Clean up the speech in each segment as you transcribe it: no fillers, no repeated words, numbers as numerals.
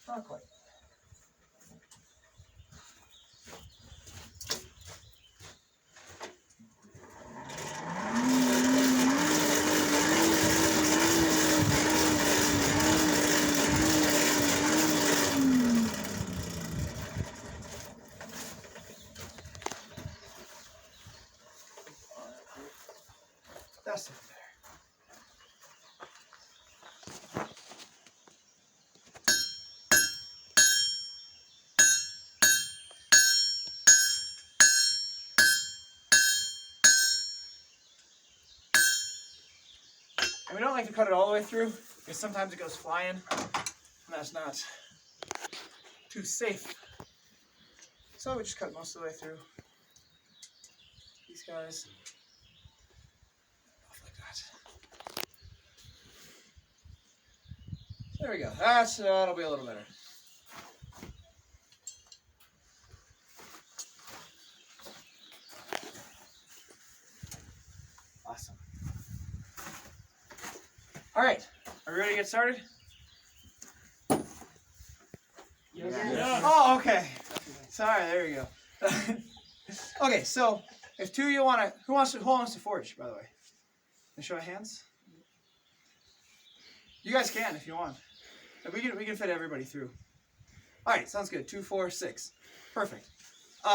Not quite. That's it there. And we don't like to cut it all the way through because sometimes it goes flying and that's not too safe. So we just cut most of the way through. These guys. Off like that. There we go. That'll be a little better. Awesome. All right, are we ready to get started? Yeah. Oh, okay. Sorry, there you go. Okay, so if two of you want to, who wants to forge, by the way? Can I show of hands? You guys can if you want. We can fit everybody through. All right, sounds good. 2, 4, 6. Perfect.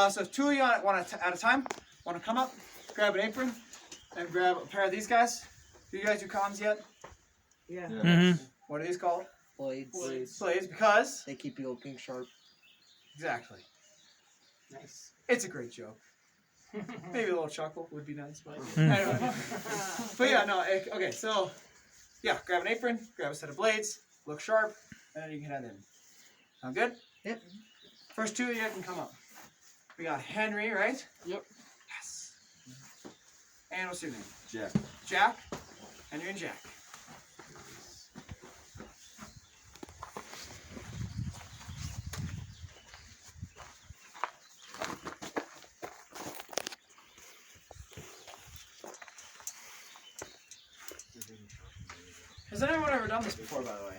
So if two of you want to, at a time, want to come up, grab an apron, and grab a pair of these guys. Do you guys do cons yet? Yeah. Mm-hmm. What are these called? Blades. Blades, because? They keep you looking sharp. Exactly. Nice. It's a great joke. Maybe a little chuckle would be nice, but Mm. anyway. But yeah, no. Okay, so yeah, grab an apron, grab a set of blades, look sharp, and then you can head in. Sound good? Yep. First two of you can come up. We got Henry, right? Yep. Yes. And what's your name? Jack. Jack. Henry and Jack. Has anyone ever done this before, by the way?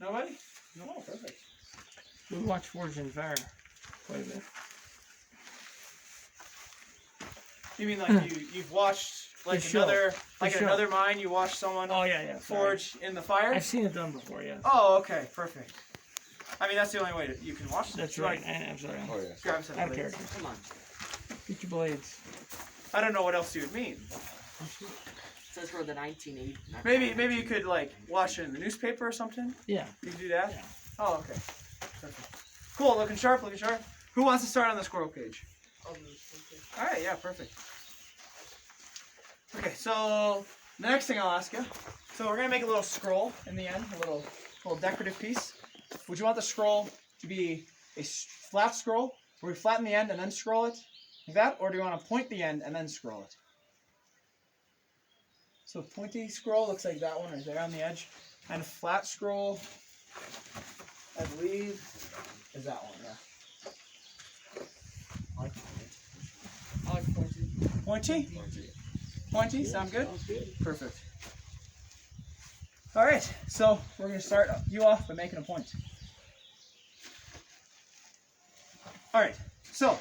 Nobody? No, perfect. We watch Forge and Fire quite a bit. You mean like you've watched like The show. another mine? You watched someone Oh yeah, yeah. sorry. forge in the fire? I've seen it done before. Yeah. Oh, okay, perfect. I mean, that's the only way you can watch it. That's You, right. like, I'm sorry. Oh yeah. grab some Out of blades. character. Come on. Get your blades. I don't know what else you would mean. It says for the 1980. Maybe you could like watch it in the newspaper or something. Yeah. You can do that. Yeah. Oh, okay. Perfect. Cool. Looking sharp. Looking sharp. Who wants to start on the squirrel cage? All right. Yeah. Perfect. Okay. So the next thing I'll ask you. So we're gonna make a little scroll in the end, a little decorative piece. Would you want the scroll to be a flat scroll, where we flatten the end and then scroll it, like that, or do you want to point the end and then scroll it? So pointy scroll looks like that one right there on the edge, and a flat scroll, I believe, is that one. Yeah. I like pointy. Pointy? Pointy? Sound good? Sounds good. Perfect. All right, so we're going to start you off by making a point. All right, so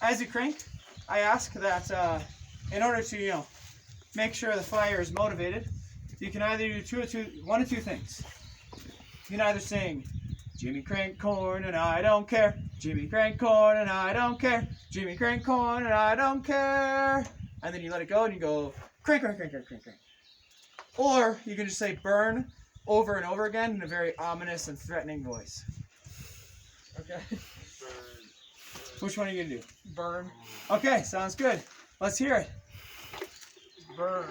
as you crank, I ask that in order to, make sure the fire is motivated, you can either do one of two things. You can either sing, Jimmy crank corn and I don't care, Jimmy crank corn and I don't care, Jimmy crank corn and I don't care, and then you let it go and you go crank, crank, crank, crank, crank, crank. Or you can just say burn over and over again in a very ominous and threatening voice. Okay? Which one are you going to do? Burn. Okay, sounds good. Let's hear it. Burn.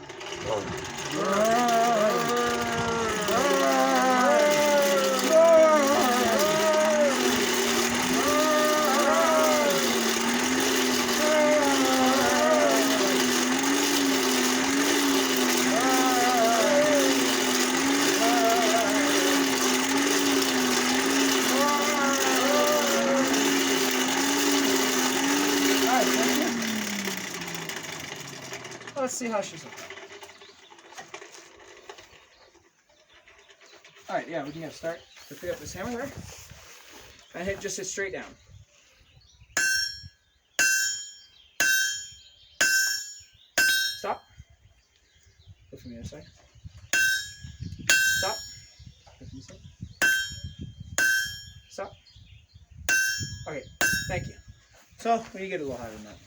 Let's see how she's looking. All right, yeah, we can get a start. So pick up this hammer there, and just hit straight down. Stop. Go from the other side. Stop. Go from the side. Stop. Okay, thank you. So we need to get a little higher than that.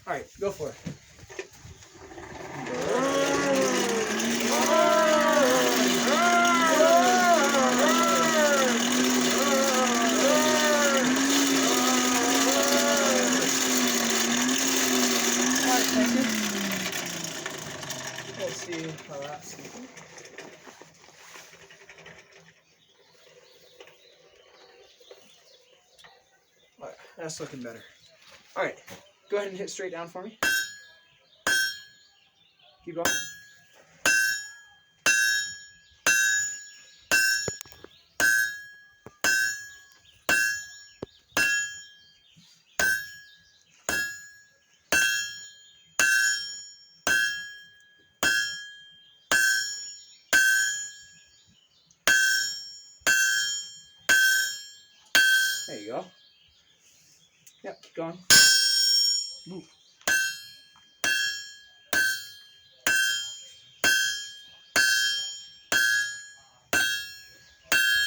All right, go for it. Let's see how that's looking. Alright, that's looking better. Alright, go ahead and hit straight down for me. Keep going. There you go. Yep, keep going. Move.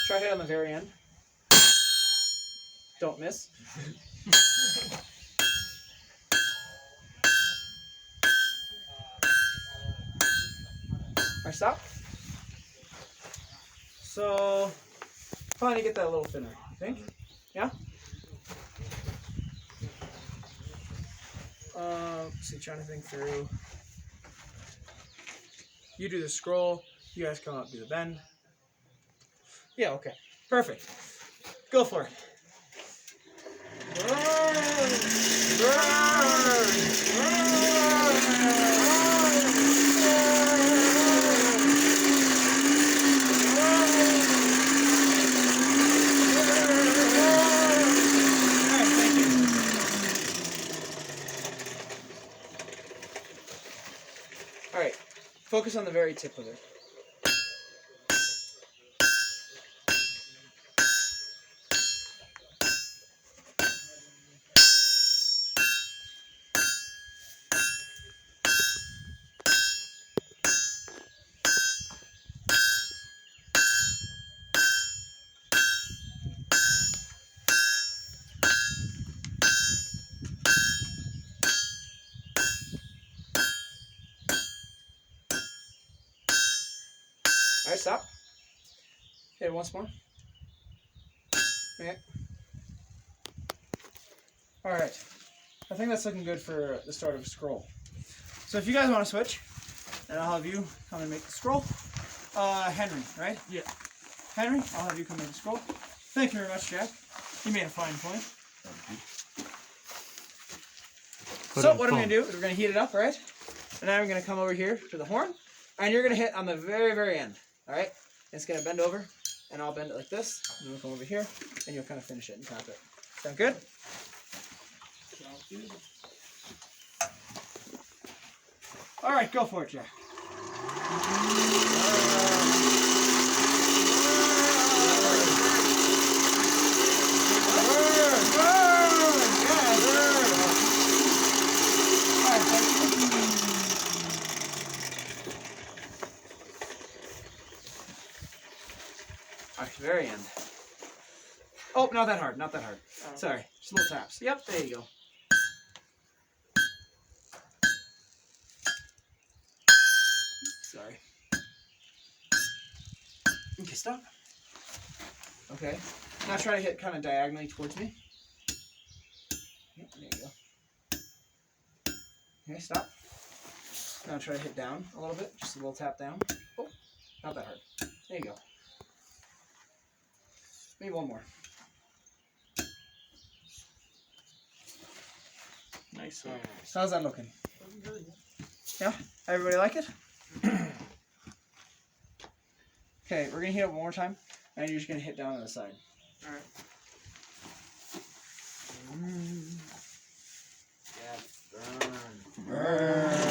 Try hit on the very end. Don't miss. Alright, stop. So, finally get that a little thinner, you think? Yeah? See, trying to think through. You do the scroll, you guys come up, do the bend. Yeah, okay. Perfect. Go for it. Alright, focus on the very tip of it. Alright, stop. Hit it once more. Okay. Alright. I think that's looking good for the start of a scroll. So if you guys want to switch, and I'll have you come and make the scroll. Henry, right? Yeah. Henry, I'll have you come make the scroll. Thank you very much, Jack. You made a fine point. So what I'm going to do is we're going to heat it up, right? And now I'm going to come over here to the horn, and you're going to hit on the very, very end, all right? It's going to bend over, and I'll bend it like this, and we'll come over here, and you'll kind of finish it and tap it. Sound good? All right, go for it, Jack. Alright, very end. Oh, not that hard, not that hard. Sorry, just little taps. Yep, there you go. Sorry. Okay, stop. Okay, now try to hit kind of diagonally towards me. Yep, there you go. Okay, stop. Now try to hit down a little bit, just a little tap down. Oh, not that hard. There you go. Maybe one more. Nice. How's that looking? Yeah? Everybody like it? Okay, we're gonna hit it one more time, and you're just gonna hit down on the side. Alright. Yeah, burn. Burn.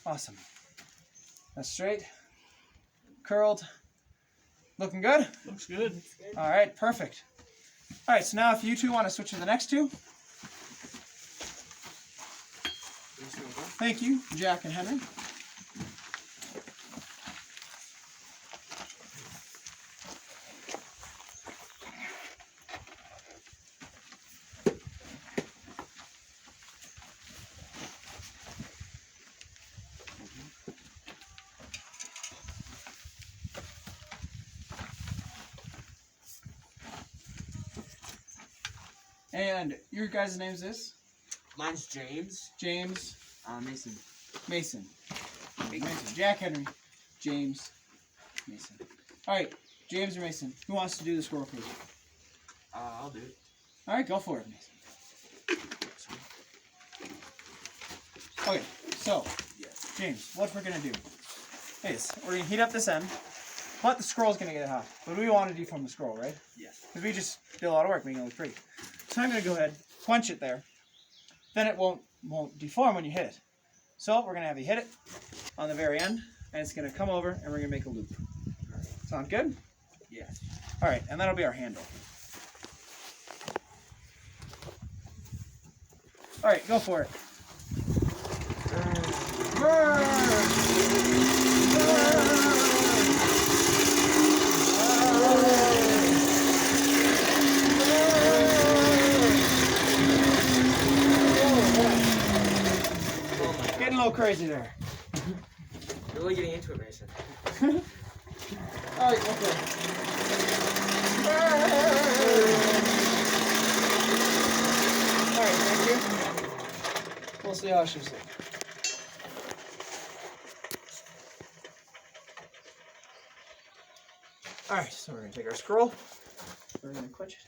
Awesome. That's straight. Curled. Looking good? Looks good. All right, perfect. All right, so now if you two want to switch to the next two. Thank you, Jack and Henry. And your guys' names is? Mine's James. James. Mason. Mason. Mason. Jack, Henry. James. Mason. All right, James or Mason? Who wants to do the squirrel cage? I'll do it. All right, go for it, Mason. Okay, so, James, what we're going to do is we're going to heat up this end, but the scroll's going to get hot. But we want to deform the scroll, right? Yes. Because we just did a lot of work making it look pretty. So I'm going to go ahead, quench it there. Then it won't deform when you hit it. So we're going to have you hit it on the very end, and it's going to come over, and we're going to make a loop. Sound good? Yes. All right, and that'll be our handle. All right, go for it. Getting a little crazy there. You're really getting into it, Mason. All right, okay. All right, thank you. We'll see how she's looking. All right, so we're gonna take our scroll. We're gonna quench it.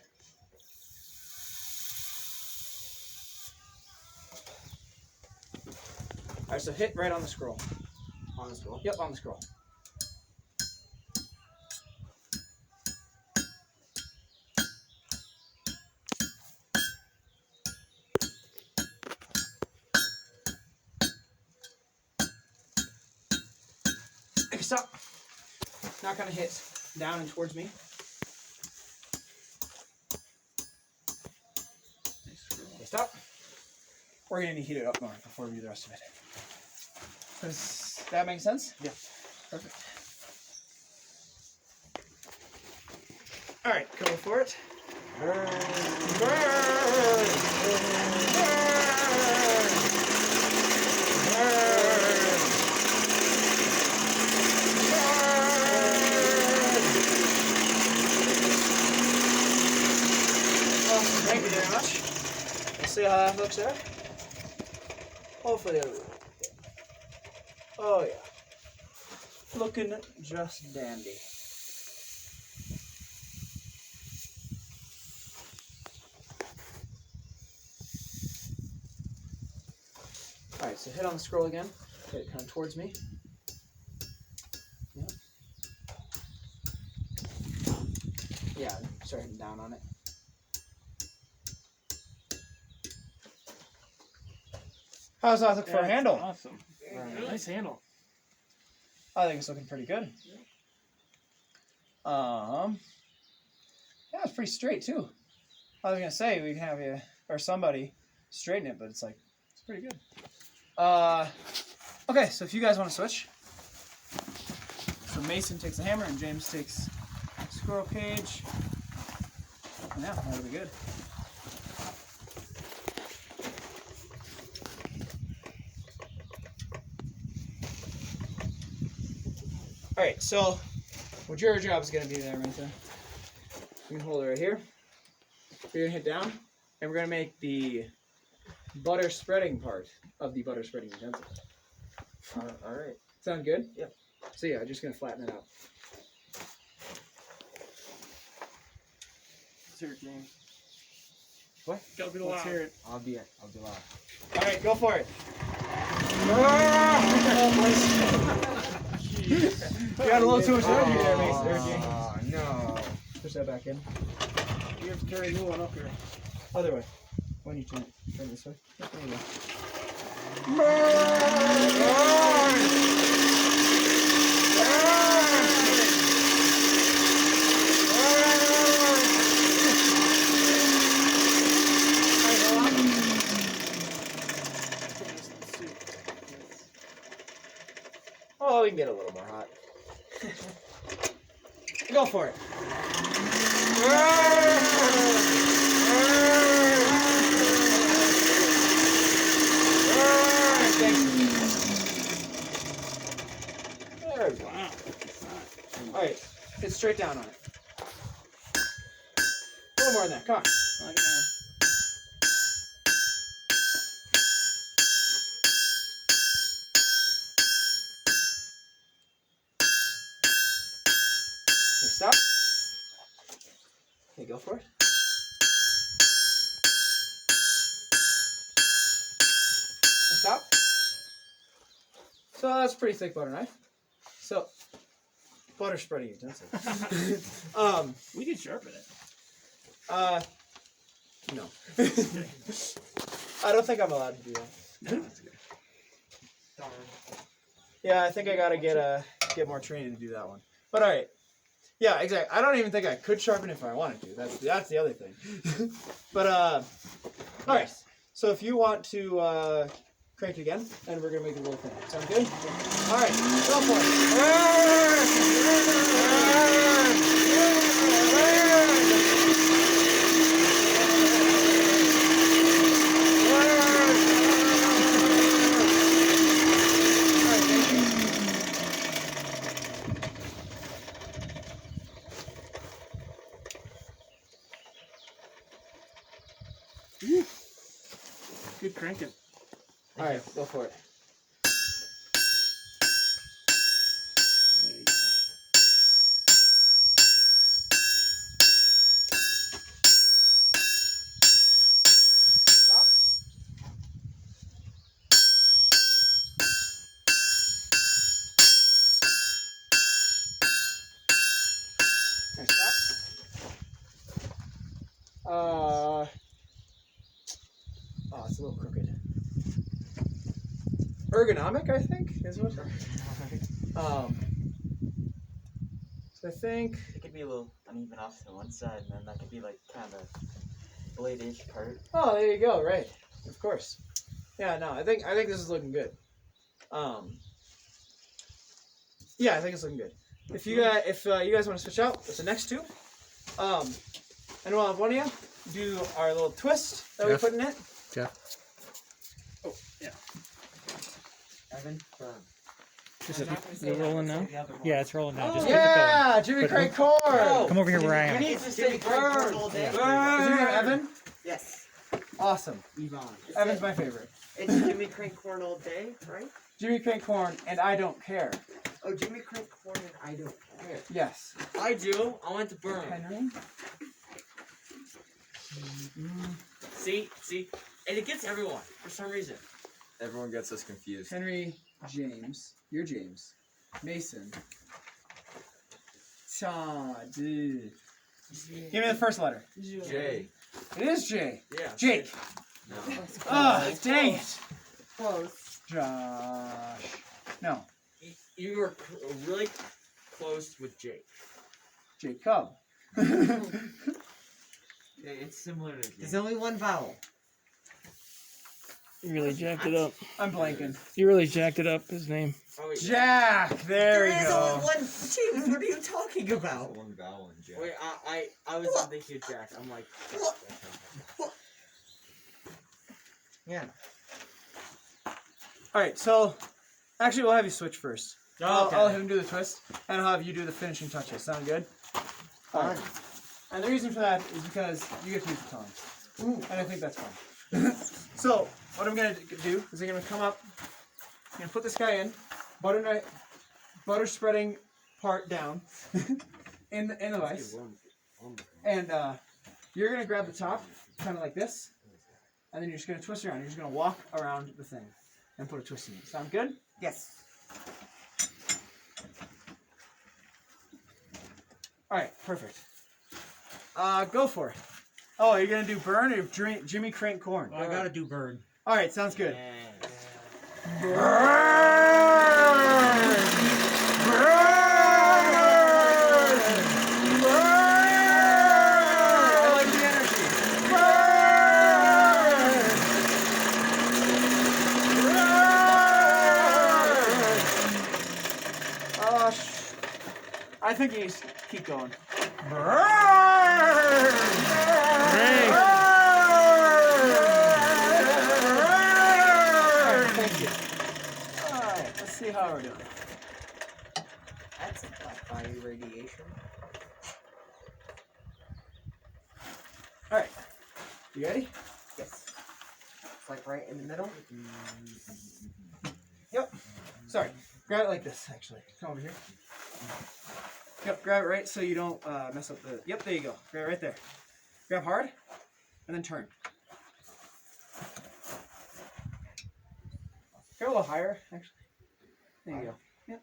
All right, so hit right on the scroll. On the scroll? Yep, on the scroll. Okay, stop. Not gonna hit down and towards me. Okay, stop. We're gonna need to heat it up more before we do the rest of it. Does that make sense? Yeah. Perfect. All right, go for it. Burn. Burn. Awesome, thank you very much. Let's see how that looks there. Hopefully it'll be. Oh yeah. Looking just dandy. Alright, so hit on the scroll again. Hit it kind of towards me. Yep. Yeah, start hitting down on it. How's that look for a handle? Awesome. Nice handle. I think it's looking pretty good. Yeah, it's pretty straight too. I was gonna say we can have you or somebody straighten it, but it's like it's pretty good. Okay, so if you guys want to switch, so Mason takes the hammer and James takes the squirrel cage. Yeah, that'll be good. All right, so what your job is going to be there, Mason. You can hold it right here. We're going to hit down, and we're going to make the butter spreading part of the butter spreading utensil. All right. Sound good? Yep. So yeah, just going to flatten it out. Let's hear it, James. What? Gotta be Let's loud. hear it. I'll be loud. All right, go for it. You got a little too much energy there, Mason. Oh, no. Push that back in. You have to carry a new one up here. Other way. When you turn it, turn this way. Yep, there you go. Oh, we can get a little more hot. Go for it. There we go. Alright, get straight down on it. A little more than that, come on. Okay, stop. Okay, go for it. And stop. So that's a pretty thick butter knife. So, butter spreading utensils. We could sharpen it. No. I don't think I'm allowed to do that. No, that's good. Darn. Yeah, I think I gotta get more training to do that one. But all right. Yeah, exactly. I don't even think I could sharpen it if I wanted to. That's the other thing. But all right. So if you want to crank it again, and we're gonna make a little thing. Sound good? All right. Go for Good cranking. All right, go for it. There you go. Stop. Okay, stop. Oh, it's a little crooked. Ergonomic, I think, is what. So I think. It could be a little uneven off to one side, and then that could be like kind of a blade-ish part. Oh, there you go. Right, of course. Yeah, no, I think this is looking good. Yeah, I think it's looking good. If you guys want to switch out with the next two, and we'll have one of you do our little twist that we put in it. Oh, yeah. Evan, burn. Is it rolling now? Yeah, it's rolling now. Just keep Yeah, Jimmy Craig Core. it going. Come over here where I You am. need to stay burn all day. Is your name Evan? Yes. Awesome. Yvonne. Evan's my favorite. It's Jimmy Crank Corn all day, right? Jimmy Craig Corn, and I don't care. Oh, Jimmy Crank Corn and I don't care. Yes. I do. I want to burn. Henry. See, and it gets everyone for some reason. Everyone gets us confused. Henry James. You're James. Mason. Todd. Give me the first letter. J. It is J. Yeah. Jake. No. Oh, dang it. Close. Josh. No. You were really close with Jake. Jacob. It's similar to Jake. There's only one vowel. You really jacked it up. I'm blanking. You really jacked it up, his name. Oh, wait. Jack. There we There's go. only one. James, what are you talking about? One vowel in J. Wait, I was on thinking of Jack. I'm like. Yeah. All right, so actually we'll have you switch first. Okay. I'll have him do the twist, and I'll have you do the finishing touches. Sound good? All right. And the reason for that is because you get to use the tongs. And I think that's fun. So what I'm gonna do is I'm gonna come up. I'm gonna put this guy in, butter spreading part down in the vise, and you're gonna grab the top, kind of like this, and then you're just gonna twist around. You're just gonna walk around the thing and put a twist in it. Sound good? Yes. All right, perfect. Go for it. Oh, you're gonna do burn or Jimmy Crank Corn? I gotta do bird. All right, sounds good. Yeah. Burn! I think you just keep going. Alright, thank you. Alright, let's see how we're doing. That's fire radiation. Alright. You ready? Yes. It's like right in the middle. Yep. Sorry. Grab it like this, actually. Come over here. Yep, grab it right so you don't mess up the... Yep, there you go. Grab it right there. Grab hard, and then turn. Go a little higher, actually. There you go. Yep.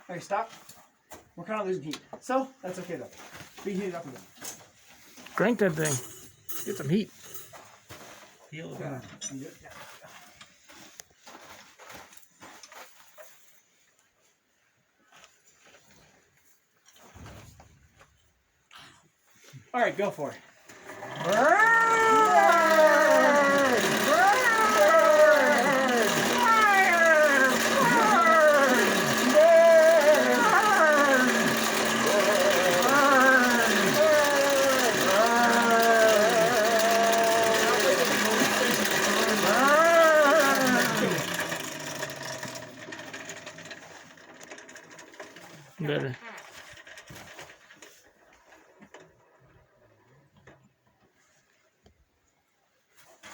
Okay, stop. We're kind of losing heat. So, that's okay, though. We heat it up again. Crank that thing. Get some heat. Feel Yeah. All right, go for it. Better.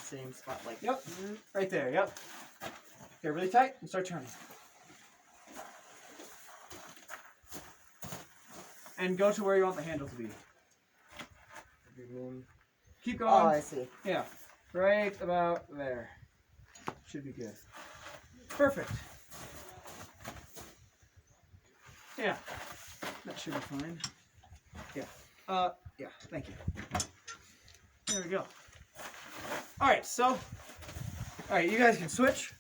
Same spot like. Yep, right there, yep. Okay, really tight and start turning. And go to where you want the handle to be. Keep going. Oh, I see. Yeah, right about there. Should be good. Perfect. Yeah, that should be fine. Yeah. Yeah, thank you. There we go. Alright, so, alright, you guys can switch.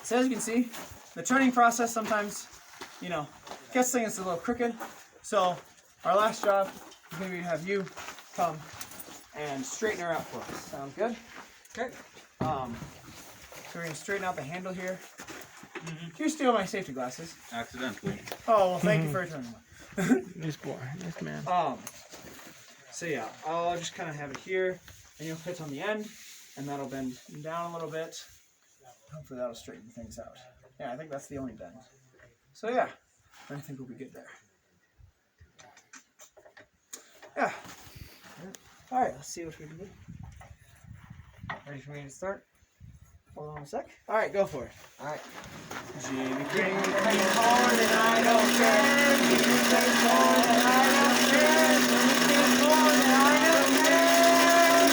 So as you can see, the turning process sometimes, you know, gets things a little crooked. So our last job is going to be to have you come and straighten her out for us. Sound good? Okay. So we're going to straighten out the handle here. You steal my safety glasses. Accidentally. Oh, well, thank you for returning them. This boy. This man. So yeah, I'll just kind of have it here, and you'll fit on the end, and that'll bend down a little bit. Hopefully that'll straighten things out. Yeah, I think that's the only bend. So yeah, I think we'll be good there. Yeah. All right, let's see what we can do. Ready for me to start? Hold on a sec. All right, go for it. All right. Jimmy Green, bring it hard and I don't care. Jimmy bring it hard and I don't care. Jimmy bring it hard and I don't care.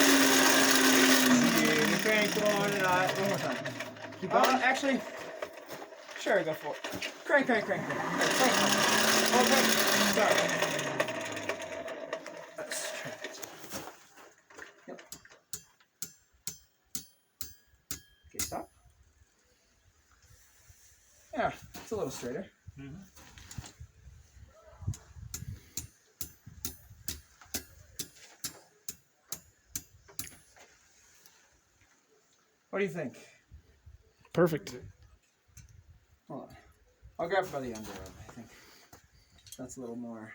Jimmy bring it hard and I... One more time. Keep going. Actually, sure, go for it. Crank, crank, crank, crank. Oh, wait. Sorry. Let's try it. Yep. Okay, stop. Yeah, it's a little straighter. What do you think? Perfect. Hold on. I'll grab it by the underarm, I think. That's a little more.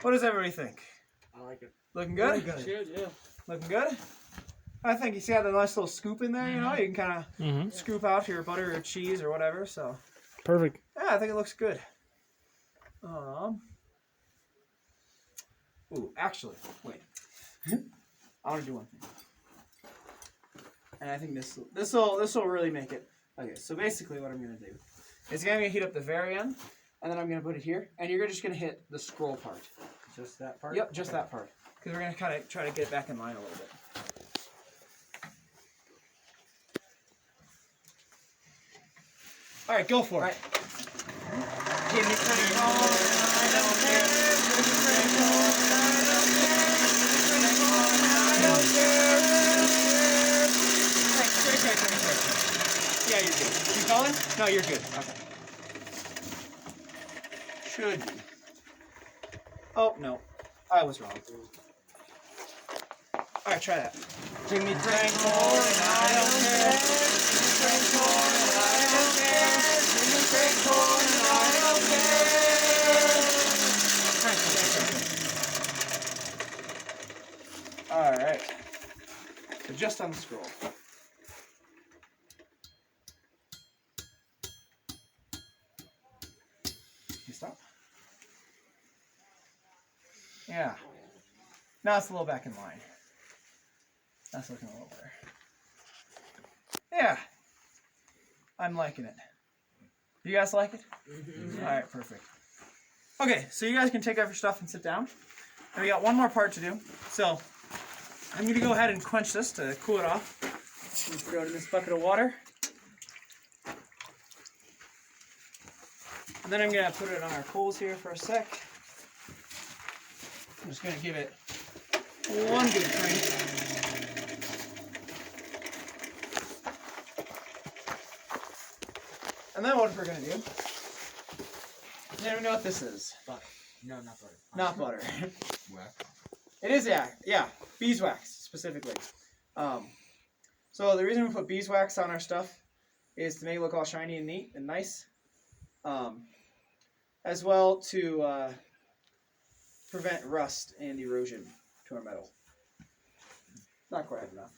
What does everybody think? I like it. Looking good? Very good. Yeah. Looking good? I think you see how the nice little scoop in there, you know? You can kind of scoop out your butter or cheese or whatever, so. Perfect. Yeah, I think it looks good. Ooh, actually, wait. I want to do one thing. And I think this will really make it. Okay, so basically what I'm gonna do is I'm gonna heat up the very end, and then I'm gonna put it here, and you're just gonna hit the scroll part. Just that part? Yep, just that part, because we're gonna kind of try to get it back in line a little bit. All right, go for it. Right. Give me crank on, I don't care. Give me crank on, I don't care. Give me crank on, I don't care. Crank. Yeah, you're good. You calling? No, you're good. Okay. Should be. Oh, no. I was wrong. All right, try that. Jimmy Crankle and I don't care. Jimmy Crankle and I don't care. Jimmy Crankle and I don't care. All right. So just on the scroll. You stop. Yeah. Now it's a little back in line. That's looking a little better. Yeah. I'm liking it. You guys like it? Mm-hmm. All right, perfect. Okay, so you guys can take off your stuff and sit down. And we got one more part to do. So I'm going to go ahead and quench this to cool it off. Just throw it in this bucket of water. And then I'm going to put it on our coals here for a sec. I'm just going to give it one good crank. And then what we're going to do, you never know what this is. Butter. No, not butter. Not butter. Wax. It is, yeah, beeswax specifically. So the reason we put beeswax on our stuff is to make it look all shiny and neat and nice, as well to prevent rust and erosion to our metal. Not quite enough.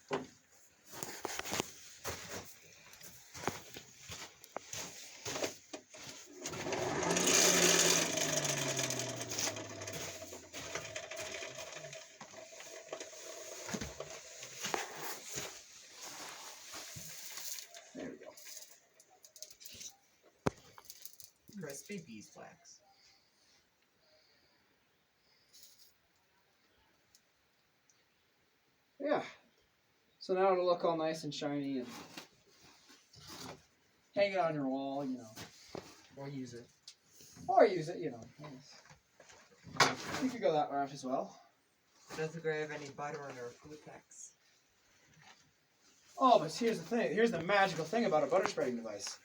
There we go. Crispy beeswax. Yeah. So now it'll look all nice and shiny and hang it on your wall, you know. Or use it. Or use it, you know. You could go that route as well. Does it have any butter on our food packs? Oh, but here's the thing. Here's the magical thing about a butter spreading device.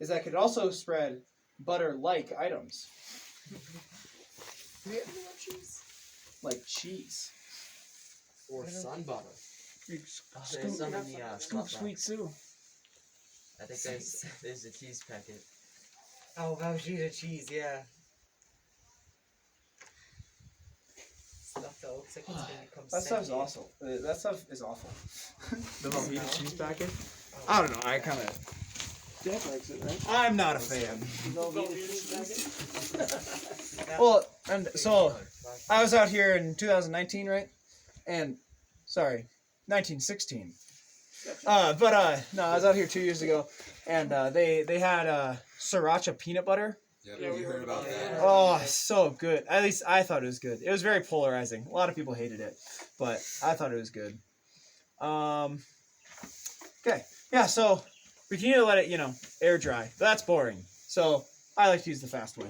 Is that it could also spread butter-like items. Do we have any more cheese? Like cheese. Or sun butter. There's Scoop, some in the scoop slot sweet box. Sue. I think there's a cheese packet. Oh, about sheet of cheese, yeah. Stuff that looks like it's gonna become That stuff's sentient. awful. That stuff is awful. The Velveeta cheese packet? I don't know. I kind of... Jack likes it, right? I'm not a fan. That- Well, and so I was out here in 2019, right? And, sorry, 1916. No, I was out here 2 years ago, and they had sriracha peanut butter. Yeah, we heard about that. Oh, so good. At least I thought it was good. It was very polarizing. A lot of people hated it, but I thought it was good. Okay, yeah. So we can either let it, air dry, but that's boring. So I like to use the fast way.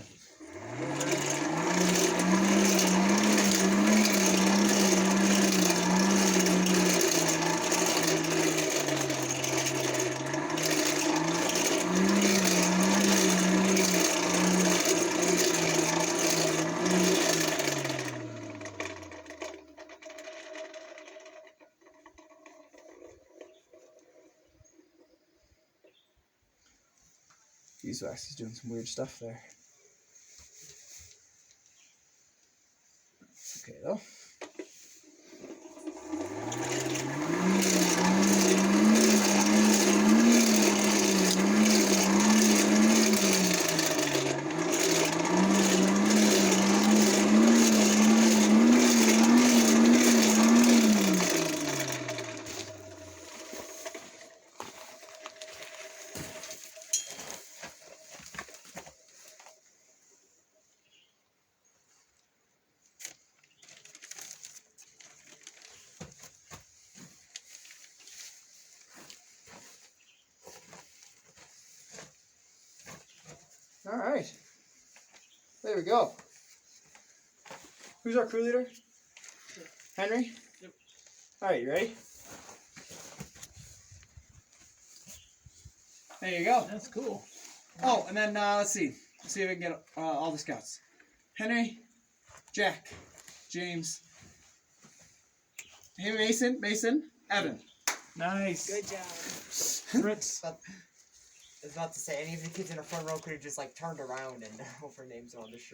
Beeswax is doing some weird stuff there. Okay, though. All right. There we go. Who's our crew leader? Henry? Yep. All right, you ready? There you go. That's cool. Oh, and then let's see. Let's see if we can get all the scouts. Henry, Jack, James, Hey, Mason, Evan. Nice. Good job. Fritz. I was about to say, any of the kids in the front row could have just like turned around and wrote their names on the shirt.